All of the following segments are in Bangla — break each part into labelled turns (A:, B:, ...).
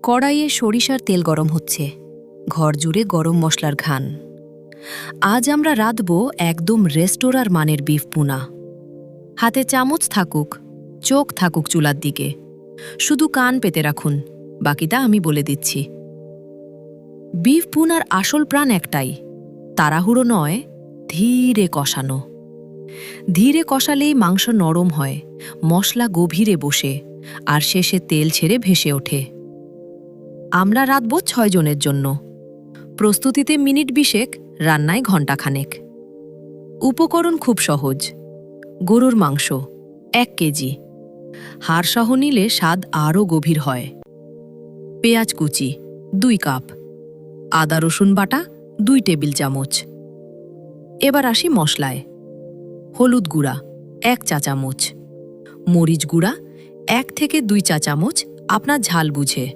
A: কড়াইয়ে সরিষার তেল গরম হচ্ছে, ঘর জুড়ে গরম মশলার ঘ্রাণ। আজ আমরা রাঁধব একদম রেস্তোরাঁর মানের বিফ ভুনা। হাতে চামচ থাকুক, চোখ থাকুক চুলার দিকে, শুধু কান পেতে রাখুন, বাকিটা আমি বলে দিচ্ছি। বিফ ভুনার আসল প্রাণ একটাই, তাড়াহুড়ো নয়, ধীরে কষানো। ধীরে কষালেই মাংস নরম হয়, মশলা গভীরে বসে, আর শেষে তেল ছেড়ে ভেসে ওঠে। আমরা রাঁধব ৬ জনের জন্য। প্রস্তুতিতে মিনিট ২০, রান্নায় ঘণ্টাখানেক। উপকরণ খুব সহজ। গরুর মাংস ১ কেজি, হাড়সহ নিলে স্বাদ আরও গভীর হয়। পেঁয়াজ কুচি ২ কাপ, আদা রসুন বাটা ২ টেবিল চামচ। এবার আসি মশলায়। হলুদ গুঁড়া ১ চা চামচ, মরিচ গুঁড়া ১ থেকে ২ চা চামচ আপনার ঝাল বুঝে,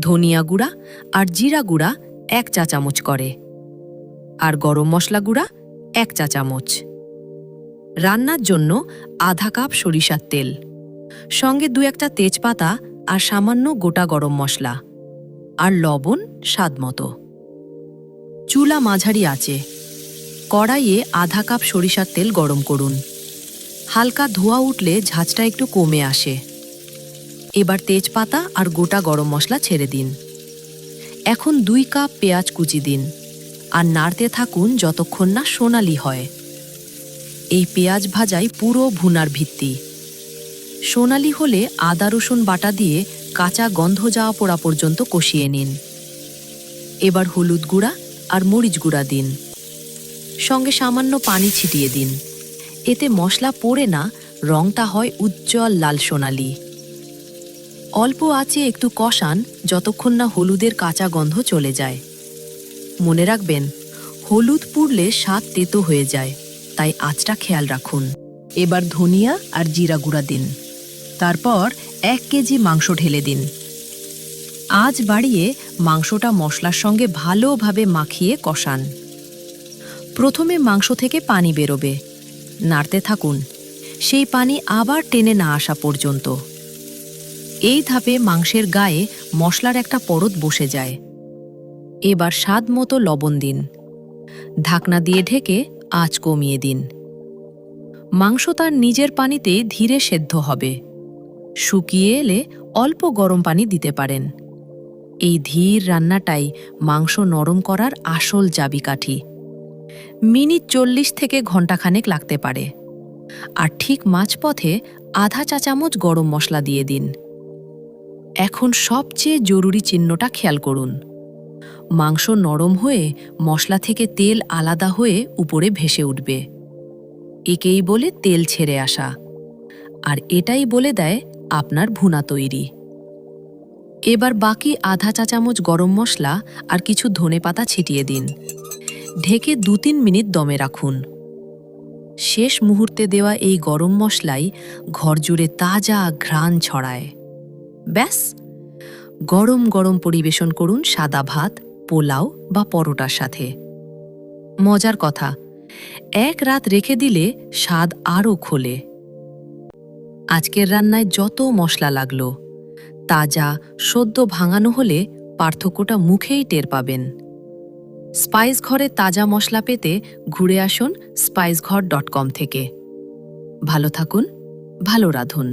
A: ধনিয়া গুঁড়া আর জিরা গুঁড়া ১ চা চামচ করে, আর গরম মশলা গুঁড়া ১ চা চামচ। রান্নার জন্য আধা কাপ সরিষার তেল, সঙ্গে ২-১টা তেজপাতা আর সামান্য গোটা গরম মশলা, আর লবণ স্বাদমতো। চুলা মাঝারি আঁচে কড়াইয়ে আধা কাপ সরিষার তেল গরম করুন। হালকা ধোঁয়া উঠলে ঝাঁঝটা একটু কমে আসে। এবার তেজপাতা আর গোটা গরম মশলা ছেড়ে দিন। এখন ২ কাপ পেঁয়াজ কুচি দিন, আর নাড়তে থাকুন যতক্ষণ না সোনালি হয়। এই পেঁয়াজ ভাজাই পুরো ভুনার ভিত্তি। সোনালি হলে আদা রসুন বাটা দিয়ে কাঁচা গন্ধ যাওয়া পোড়া পর্যন্ত কষিয়ে নিন। এবার হলুদ গুঁড়া আর মরিচ গুঁড়া দিন, সঙ্গে সামান্য পানি ছিটিয়ে দিন। এতে মশলা পোড়ে না, রংটা হয় উজ্জ্বল লাল সোনালি। অল্প আঁচে একটু কষান যতক্ষণ না হলুদের কাঁচা গন্ধ চলে যায়। মনে রাখবেন, হলুদ পুড়লে স্বাদ তেতো হয়ে যায়, তাই আঁচটা খেয়াল রাখুন। এবার ধনিয়া আর জিরা গুঁড়া দিন। তারপর ১ কেজি মাংস ঢেলে দিন। আঁচ বাড়িয়ে মাংসটা মশলার সঙ্গে ভালোভাবে মাখিয়ে কষান। প্রথমে মাংস থেকে পানি বেরোবে, নাড়তে থাকুন, সেই পানি আবার টেনে না আসা পর্যন্ত। এই ধাপে মাংসের গায়ে মশলার একটা পরত বসে যায়। এবার স্বাদ মতো লবণ দিন। ঢাকনা দিয়ে ঢেকে আঁচ কমিয়ে দিন। মাংস তার নিজের পানিতে ধীরে সেদ্ধ হবে। শুকিয়ে এলে অল্প গরম পানি দিতে পারেন। এই ধীর রান্নাটাই মাংস নরম করার আসল চাবিকাঠি। মিনিট ৪০ থেকে ঘণ্টাখানেক লাগতে পারে। আর ঠিক মাঝপথে আধা চা চামচ গরম মশলা দিয়ে দিন। এখন সবচেয়ে জরুরি চিহ্নটা খেয়াল করুন। মাংস নরম হয়ে মশলা থেকে তেল আলাদা হয়ে উপরে ভেসে উঠবে। একেই বলে তেল ছেড়ে আসা, আর এটাই বলে দেয় আপনার ভুনা তৈরি। এবার বাকি আধা চা চামচ গরম মশলা আর কিছু ধনেপাতা ছিটিয়ে দিন। ঢেকে ২-৩ মিনিট দমে রাখুন। শেষ মুহূর্তে দেওয়া এই গরম মশলাই ঘর জুড়ে তাজা ঘ্রাণ ছড়ায়। ব্যাস, গরম গরম পরিবেশন করুন সাদা ভাত, পোলাও বা পরোটার সাথে। মজার কথা, এক রাত রেখে দিলে স্বাদ আরও খোলে। আজকের রান্নায় যত মশলা লাগলো, তাজা সদ্য ভাঙানো হলে পার্থক্যটা মুখেই টের পাবেন। স্পাইস ঘরে তাজা মশলা পেতে ঘুরে আসুন spiceghar.com থেকে। ভালো থাকুন, ভালো রাঁধুন।